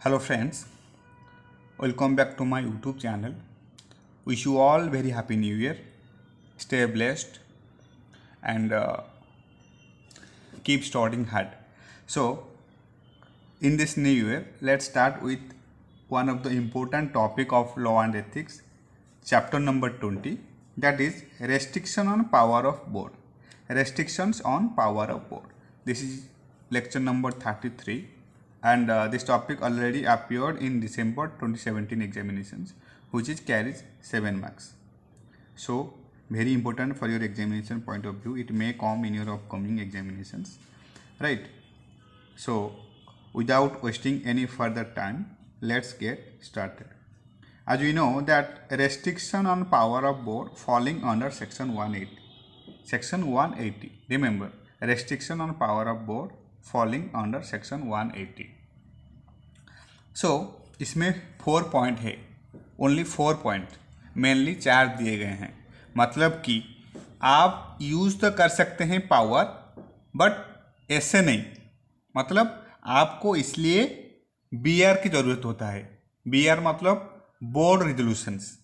Hello friends, welcome back to my YouTube channel. Wish you all very happy new year. Stay blessed and keep studying hard. So in this new year, let's start with one of the important topic of law and ethics, chapter number 20, that is restriction on power of board. Restrictions on power of board. This is lecture number 33. And this topic already appeared in December 2017 examinations, which is carries 7 marks. So very important for your examination point of view. It may come in your upcoming examinations, right? So without wasting any further time, let's get started. As we know that restriction on power of board falling under section 180. Section 180. Remember, restriction on power of board falling under section 180. सो इसमें 4 point है, only 4 point, mainly 4 दिए गए हैं. मतलब कि आप use तो कर सकते हैं पावर, बट ऐसे नहीं. मतलब आपको इसलिए बीआर की ज़रूरत होता है. बीआर मतलब बोर्ड रिजोल्यूशंस,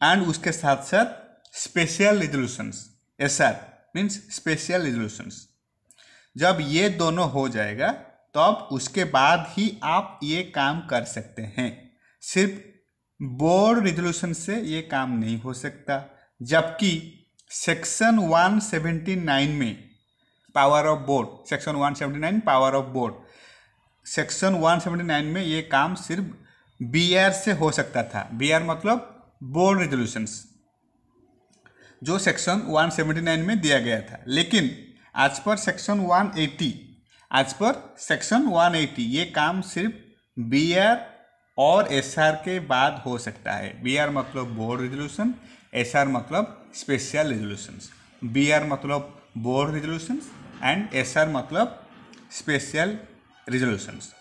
एंड उसके साथ साथ special resolutions. SR means special resolutions. जब ये दोनों हो जाएगा तब उसके बाद ही आप ये काम कर सकते हैं. सिर्फ बोर्ड रिजोल्यूशन से ये काम नहीं हो सकता. जबकि सेक्शन 179 में power of board, section 179 power of board, section 179 में ये काम सिर्फ बीआर से हो सकता था. बीआर मतलब बोर्ड रिजोल्यूशंस, जो सेक्शन 179 में दिया गया था. लेकिन आज पर सेक्शन 180, ये काम सिर्फ बीआर और एसआर के बाद हो सकता है. बीआर मतलब बोर्ड रिजोल्यूशन, एसआर मतलब स्पेशल रिजोल्यूशंस. बीआर मतलब बोर्ड रिजोल्यूशंस एंड एसआर मतलब स्पेशल रिजोल्यूशंस.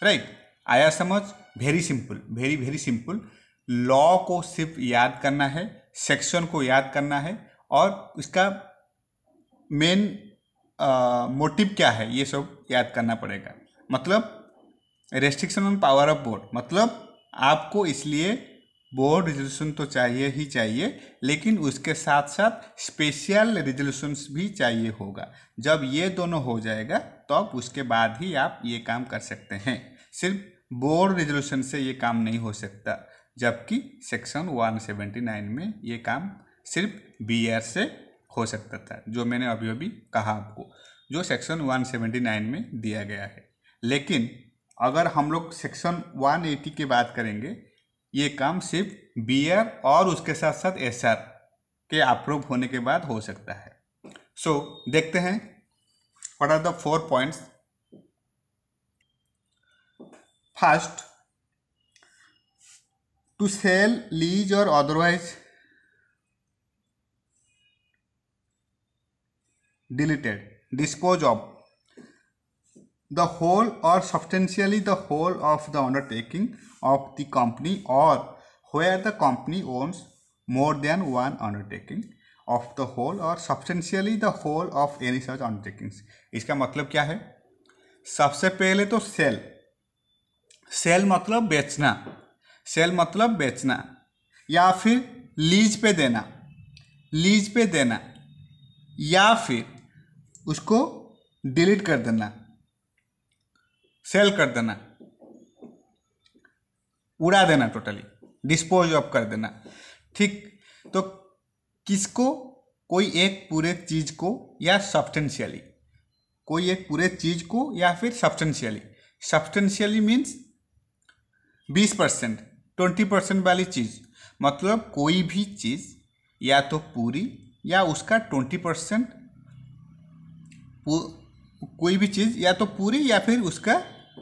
राइट, आया समझ? Very simple, very very simple. Law को सिर्फ याद करना है, सेक्शन को याद करना है, और इसका मेन मोटिव क्या है ये सब याद करना पड़ेगा. मतलब restriction on power of board मतलब आपको इसलिए बोर्ड रिजोल्यूशन तो चाहिए ही चाहिए, लेकिन उसके साथ साथ स्पेशल रिजोल्यूशंस भी चाहिए होगा. जब ये दोनों हो जाएगा तब उसके बाद ही आप ये काम कर सकते हैं. सिर्फ बोर्ड रिजोल्यूशन से ये काम नहीं हो सकता, जबकि सेक्शन 179 में ये काम सिर्फ बीआर से हो सकता था, जो मैंने अभी अभी कहा आपको, जो सेक्शन 179 में दिया गया है. लेकिन अगर हम लोग सेक्शन 180 की बात करेंगे, ये काम सिर्फ बीआर और उसके साथ साथ एसआर के अप्रूव होने के बाद हो सकता है. सो देखते हैं what are the 4 points. First, to sell, lease और otherwise deleted, dispose of the whole or substantially the whole of the undertaking of the company, or where the company owns more than one undertaking of the whole or substantially the whole of any such undertakings. इसका मतलब क्या है? सबसे पहले तो cell. Cell मतलब बेचना, cell मतलब बेचना, या फिर लीज पे देना, लीज पे देना, या फिर उसको डिलीट कर देना, सेल कर देना, उड़ा देना, टोटली डिस्पोज ऑफ कर देना. ठीक, तो किसको? कोई एक पूरे चीज को, या सब्सटेंशियली, कोई एक पूरे चीज को या फिर सब्सटेंशियली. सब्सटेंशियली मीन्स 20%, 20% वाली चीज. मतलब कोई भी चीज या तो पूरी या उसका 20%, कोई भी चीज़ या तो पूरी या फिर उसका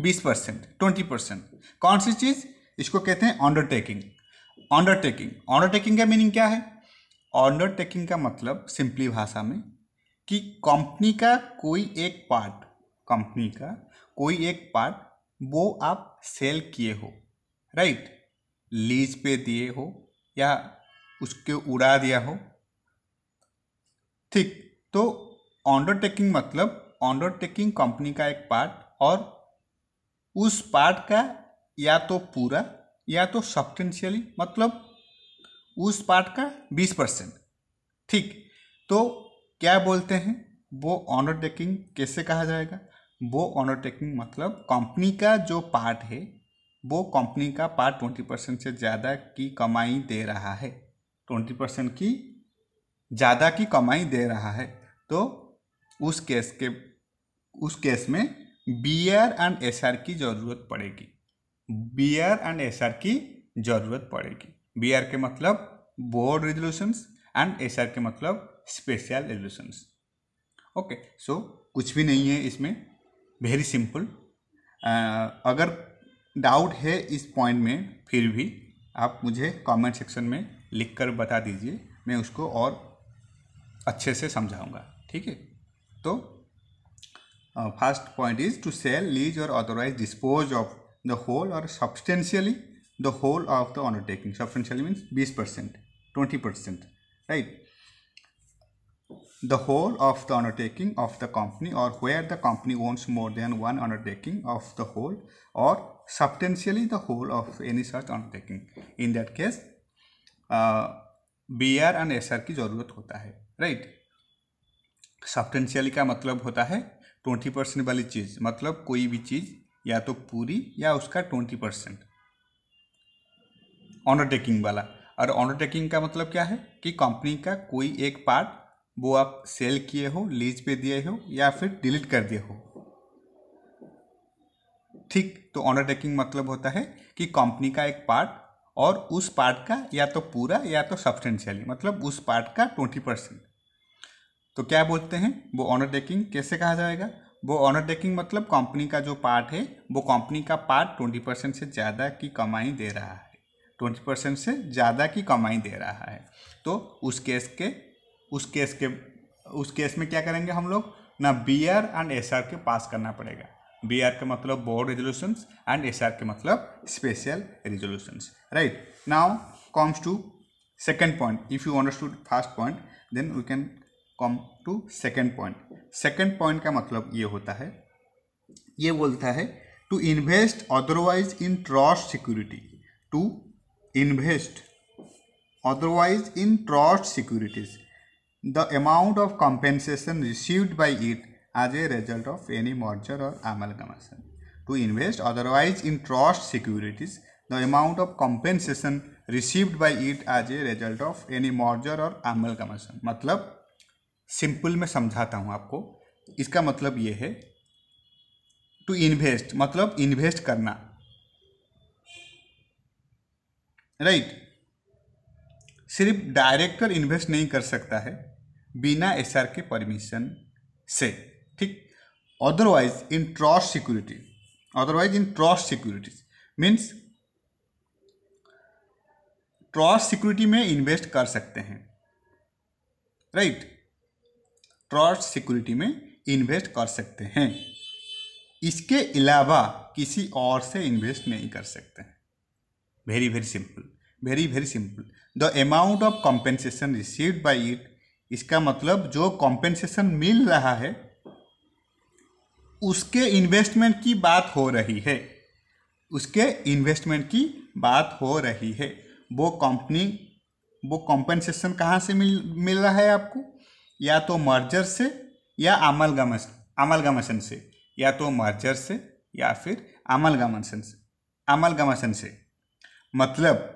20%, 20%. कौन सी चीज़? इसको कहते हैं अंडरटेकिंग. अंडरटेकिंग, अंडरटेकिंग का मीनिंग क्या है? अंडरटेकिंग का मतलब सिंपली भाषा में कि कंपनी का कोई एक पार्ट, कंपनी का कोई एक पार्ट वो आप सेल किए हो, राइट, लीज पे दिए हो या उसके उड़ा दिया हो. ठीक, तो अंडरटेकिंग मतलब अंडरटेकिंग कंपनी का एक पार्ट, और उस पार्ट का या तो पूरा या तो सब्सटेंशियली, मतलब उस पार्ट का 20%। ठीक, तो क्या बोलते हैं, वो ऑनर टेकिंग कैसे कहा जाएगा? वो ऑनर टेकिंग मतलब कंपनी का जो पार्ट है, वो कंपनी का पार्ट 20% से ज़्यादा की कमाई दे रहा है, 20% की ज़्यादा की कमाई दे रहा है, तो उस केस में बीआर एंड एसआर की ज़रूरत पड़ेगी। बीआर एंड एसआर की ज़रूरत पड़ेगी। बीआर के मतलब बोर्ड रेजोल्यूशंस एंड एसआर के मतलब स्पेशल रेजोल्यूशंस। ओके, सो कुछ भी नहीं है इसमें, वेरी सिंपल। अगर डाउट है इस पॉइंट में फिर भी आप मुझे कमेंट सेक्शन में लिख कर बता दीजिए, मैं उसको और अच्छे से समझाऊंगा। ठीक है, तो first point is to sell, lease और otherwise dispose of the whole और substantially the whole of the undertaking. Substantially means 20%, 20%, right? The whole of the undertaking of the company, or where the company owns more than one undertaking of the whole, or substantially the whole of any such undertaking. In that case, BR and SR की जरूरत होता है, right? Substantially का मतलब होता है 20% वाली चीज़, मतलब कोई भी चीज़ या तो पूरी या उसका 20% अंडरटेकिंग वाला। और अंडरटेकिंग का मतलब क्या है कि कंपनी का कोई एक पार्ट वो आप सेल किए हो, लीज पे दिए हो या फिर डिलीट कर दिए हो। ठीक, तो अंडरटेकिंग मतलब होता है कि कंपनी का एक पार्ट और उस पार्ट का या तो पूरा या तो सब्सटेंशियली, मतलब उस पार्ट का 20%। तो क्या बोलते हैं, वो अंडरटेकिंग कैसे कहा जाएगा? वो अंडरटेकिंग मतलब कंपनी का जो पार्ट है, वो कंपनी का पार्ट 20% से ज़्यादा की कमाई दे रहा है, 20% से ज़्यादा की कमाई दे रहा है। तो उस केस में क्या करेंगे हम लोग ना, बीआर एंड एसआर के पास करना पड़ेगा। बीआर का मतलब बोर्ड रेजोल्यूशंस एंड एसआर के मतलब special resolutions, right? Now comes to second point. If you understood first point, then we can come to second point. Second point का मतलब ये होता है, ये बोलता है to invest otherwise in trust security, to invest otherwise in trust securities, the amount of compensation received by it as a result of any merger or amalgamation. To invest otherwise in trust securities, the amount of compensation received by it as a result of any merger or amalgamation. मतलब simple में समझाता हूँ आपको, इसका मतलब ये है to invest मतलब इन्वेस्ट करना, राइट? सिर्फ डायरेक्टर इन्वेस्ट नहीं कर सकता है बिना एसआर के परमिशन से, ठीक? Otherwise in trust security, otherwise in trust securities means trust security में इन्वेस्ट कर सकते हैं, राइट? ट्रस्ट सिक्योरिटी में इन्वेस्ट कर सकते हैं, इसके अलावा किसी और से इन्वेस्ट नहीं कर सकते हैं। Very very simple, very very simple. The amount of compensation received by it, इसका मतलब जो कॉम्पेंसेशन मिल रहा है उसके इन्वेस्टमेंट की बात हो रही है, उसके इन्वेस्टमेंट की बात हो रही है। वो कॉम्पेंसेशन कहाँ से मिल रहा है आपको? या तो मर्जर से या अमलगमन से, या तो मर्जर से या फिर अमलगमन से। मतलब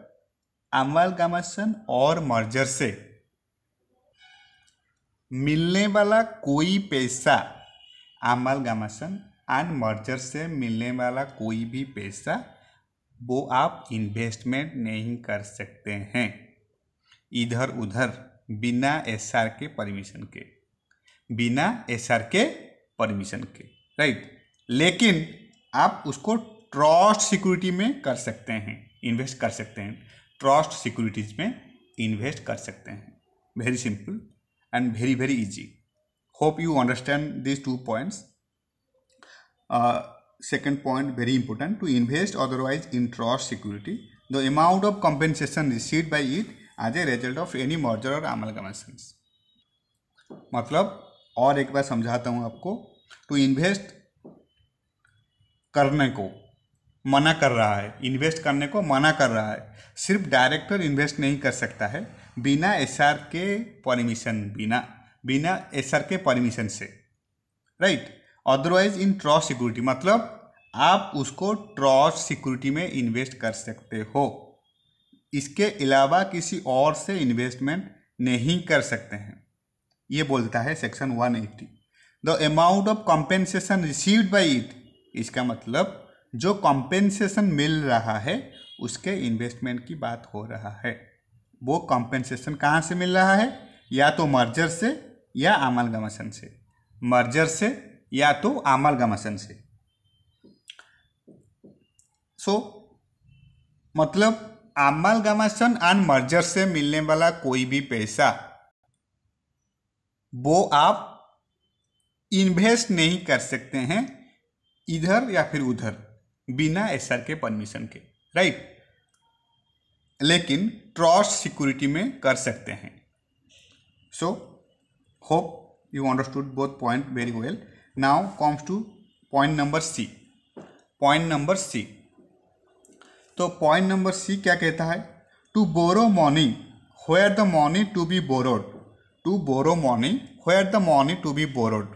अमलगमन और मर्जर से मिलने वाला कोई पैसा, अमलगमन एंड मर्जर से मिलने वाला कोई भी पैसा, वो आप इन्वेस्टमेंट नहीं कर सकते हैं इधर उधर बिना एसआर के परमिशन के, बिना एसआर के परमिशन के, राइट? लेकिन आप उसको ट्रस्ट सिक्योरिटी में कर सकते हैं, इन्वेस्ट कर सकते हैं, ट्रस्ट सिक्योरिटीज में इन्वेस्ट कर सकते हैं। Very simple and very very easy. Hope you understand these 2 points. Second point, very important, to invest otherwise in trust security, the amount of compensation received by it as a result of any merger or amalgamations. मतलब और एक बार समझाता हूँ आपको, to invest करने को मना कर रहा है, इन्वेस्ट करने को मना कर रहा है। सिर्फ डायरेक्टर इन्वेस्ट नहीं कर सकता है बिना एसआर के परमिशन, बिना एसआर के परमिशन से, right. Otherwise in trust security, मतलब आप उसको ट्रस्ट सिक्योरिटी में इन्वेस्ट कर सकते हो, इसके अलावा किसी और से इन्वेस्टमेंट नहीं कर सकते हैं। ये बोलता है section 180। The amount of compensation received by it, इसका मतलब जो कॉम्पेंसेशन मिल रहा है उसके इन्वेस्टमेंट की बात हो रहा है। वो कॉम्पेंसेशन कहाँ से मिल रहा है? या तो मर्जर से या अमालगमेशन से, मर्जर से या तो अमालगमेशन से। मतलब अमालगमेशन एंड मर्जर से मिलने वाला कोई भी पैसा वो आप इन्वेस्ट नहीं कर सकते हैं इधर या फिर उधर बिना एसआर के परमिशन के, राइट। लेकिन ट्रस्ट सिक्योरिटी में कर सकते हैं। So hope you understood both point very well. Now comes to point number C. Point number C. तो point number C क्या कहता है? To borrow money where the money to be borrowed. To borrow money where the money to be borrowed.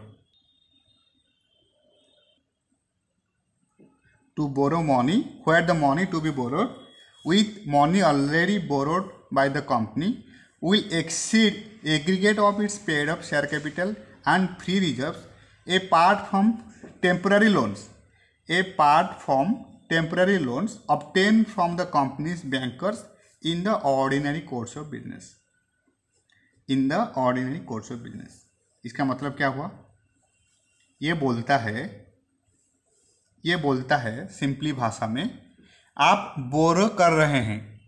To borrow money where the money to be borrowed with money already borrowed by the company will exceed aggregate of its paid up share capital and free reserves apart from temporary loans obtained from the company's bankers in the ordinary course of business. In the ordinary course of business. इसका मतलब क्या हुआ? ये बोलता है simply भाषा में, आप बोरो कर रहे हैं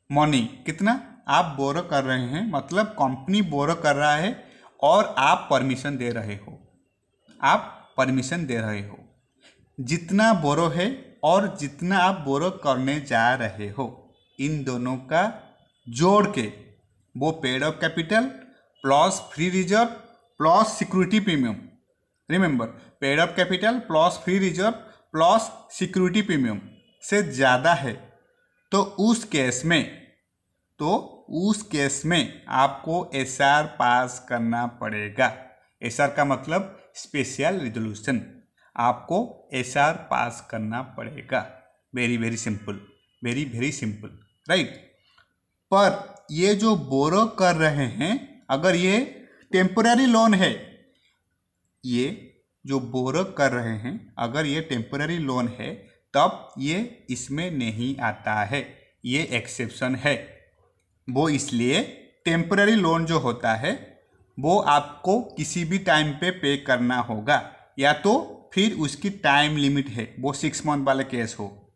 मनी, कितना आप बोरो कर रहे हैं, मतलब कंपनी बोरो कर रहा है और आप परमिशन दे रहे हो, जितना बोरो है और जितना आप बोरो करने जा रहे हो, इन दोनों का जोड़ के वो paid up capital plus free reserve plus security premium, remember paid up capital plus free reserve plus security premium से ज़्यादा है तो उस केस में आपको एसआर पास करना पड़ेगा। एसआर का मतलब स्पेशल रिजोल्यूशन, आपको एसआर पास करना पड़ेगा। Very very simple, right. पर ये जो बोरो कर रहे हैं, अगर ये टेम्पररी लोन है, ये जो बोरो कर रहे हैं अगर ये टेम्पररी लोन है तब ये इसमें नहीं आता है, ये एक्सेप्शन है। वो इसलिए टेम्पररी लोन जो होता है वो आपको किसी भी टाइम पे करना होगा, या तो फिर उसकी टाइम लिमिट है, वो 6 मंथ वाला केस हो,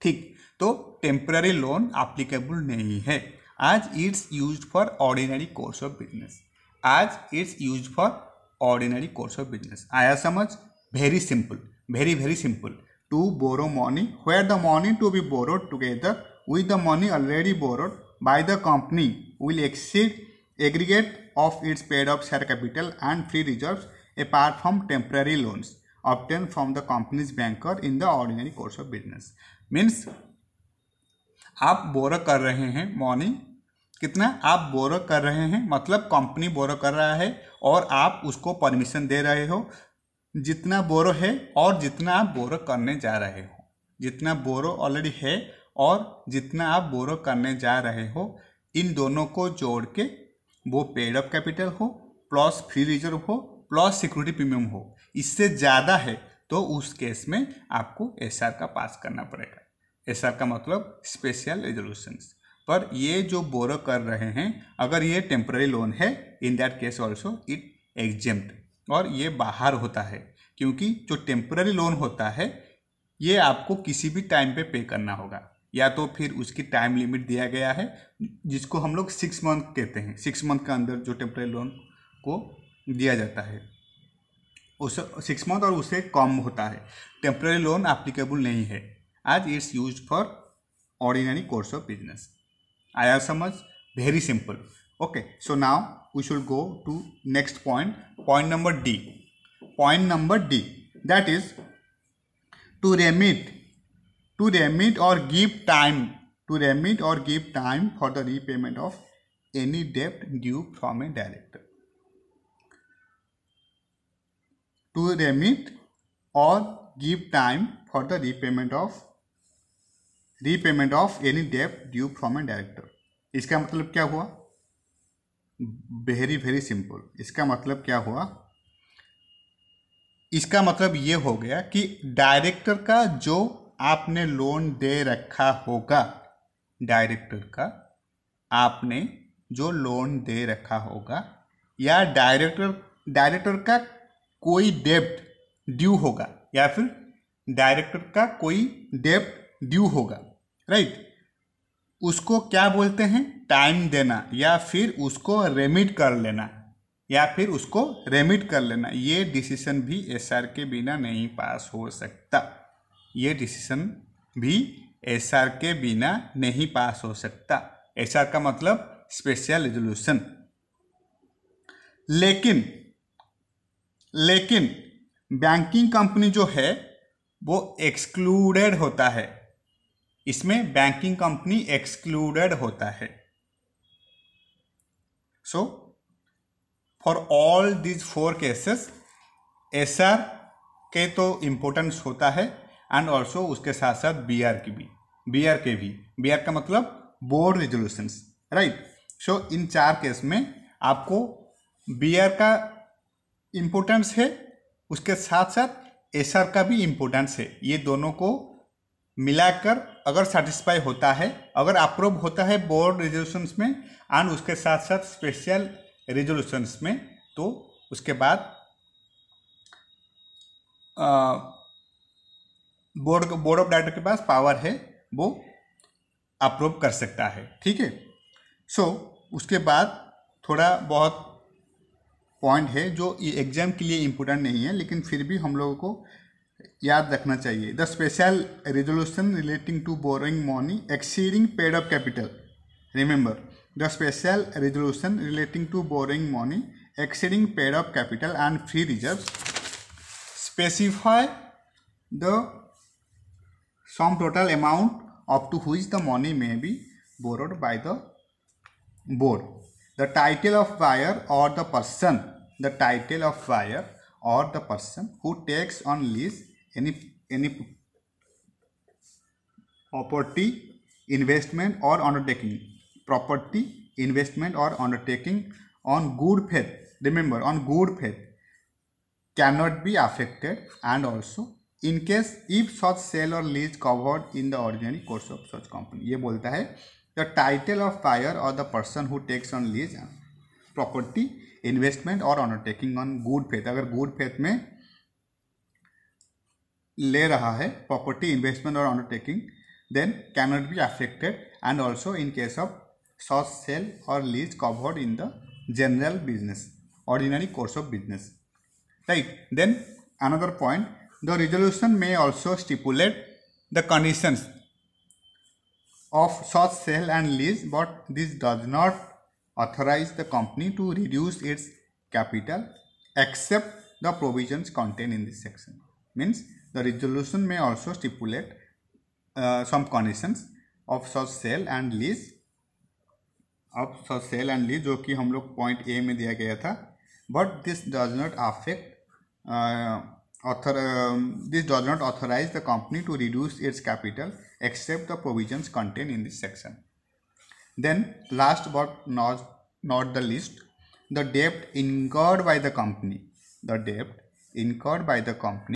ठीक। तो टेम्पररी लोन एप्लीकेबल नहीं है। आज it's used for ordinary course of business. आया समझ? Very simple, very simple. To borrow money where the money to be borrowed together with the money already borrowed by the company will exceed aggregate of its paid up share capital and free reserves apart from temporary loans obtained from the company's banker in the ordinary course of business. Means आप बोरो कर रहे हैं money, कितना आप बोरो कर रहे हैं, मतलब कंपनी बोरो कर रहा है और आप उसको परमिशन दे रहे हो, जितना बोरो है और जितना आप बोरो करने जा रहे हो, जितना बोरो ऑलरेडी है और जितना आप बोरो करने जा रहे हो, इन दोनों को जोड़ के वो पेड अप कैपिटल हो प्लस फ्री रिजर्व हो प्लस सिक्योरिटी प्रीमियम हो, इससे ज़्यादा है तो उस केस में आपको एसआर का पास करना पड़ेगा। एसआर का मतलब स्पेशल रेजोल्यूशंस। पर ये जो बोरो कर रहे हैं अगर ये टेम्पररी लोन है, in that case also it exempt, और ये बाहर होता है क्योंकि जो टेम्पररी लोन होता है ये आपको किसी भी टाइम पे करना होगा, या तो फिर उसकी टाइम लिमिट दिया गया है जिसको हम लोग 6 मंथ कहते हैं। 6 मंथ के अंदर जो टेम्पररी लोन को दिया जाता है उस 6 मंथ और उससे कम होता है, टेम्पररी लोन एप्लीकेबल नहीं है। आज it's used for ordinary course of business. आया समझ? Very simple. Okay, so now we should go to next point number D. That is to remit to remit or give time for the repayment of any debt due from a director. To remit or give time for the repayment of any debt due from a director. इसका मतलब क्या हुआ? Very simple. इसका मतलब क्या हुआ? इसका मतलब ये हो गया कि डायरेक्टर का जो आपने लोन दे रखा होगा, डायरेक्टर का आपने जो लोन दे रखा होगा, या डायरेक्टर का कोई डेब्ट ड्यू होगा, या फिर डायरेक्टर का कोई डेब्ट ड्यू होगा, राइट. उसको क्या बोलते हैं? टाइम देना, या फिर उसको रेमिट कर लेना, ये डिसीजन भी एसआर के बिना नहीं पास हो सकता. ये डिसीजन भी एसआर के बिना नहीं पास हो सकता. एसआर का मतलब स्पेशल रेजोल्यूशन. लेकिन बैंकिंग कंपनी जो है वो एक्सक्लूडेड होता है. इसमें बैंकिंग कंपनी एक्सक्लूडेड होता है. So for all these 4 cases SR के तो इम्पोर्टेंस होता है, एंड ऑल्सो उसके साथ साथ बीआर के भी. बीआर का मतलब बोर्ड रेजोल्यूशंस, राइट. सो इन 4 केस में आपको बीआर का इम्पोर्टेंस है, उसके साथ साथ एसआर का भी इम्पोर्टेंस है. ये दोनों को मिलाकर अगर सेटिस्फाई होता है, अगर अप्रूव होता है बोर्ड रेजोल्यूशंस में एंड उसके साथ साथ स्पेशल रेजोल्यूशंस में, तो उसके बाद बोर्ड ऑफ डायरेक्टर के पास पावर है, वो अप्रूव कर सकता है. ठीक है. सो उसके बाद थोड़ा बहुत पॉइंट है जो एग्जाम के लिए इम्पोर्टेंट नहीं है, लेकिन फिर भी हम लोगों को याद रखना चाहिए. The special resolution relating to borrowing money exceeding paid up capital. Remember, the special resolution relating to borrowing money exceeding paid up capital and free reserves specify the sum total amount up to which the money may be borrowed by the board. The title of buyer or the person who takes on lease any property, investment or undertaking on good faith. Remember, on good faith cannot be affected, and also in case if such sale or lease covered in the ordinary course of such company. ये बोलता है the title of buyer or the person who takes on lease property, investment or undertaking on good faith. अगर good faith में ले रहा है property, investment or undertaking, then cannot be affected, and also in case of such sale or lease covered in the general business, ordinary course of business, right. Then another point, the resolution may also stipulate the conditions of such sale and lease, but this does not authorize the company to reduce its capital except the provisions contained in this section. Means the resolution may also stipulate some conditions of such sale and lease, जो कि हम लोग point A में दिया गया था. But this does not authorise the company to reduce its capital except the provisions contain in this section. Then last but not the list, the डेब्ट incurred by the company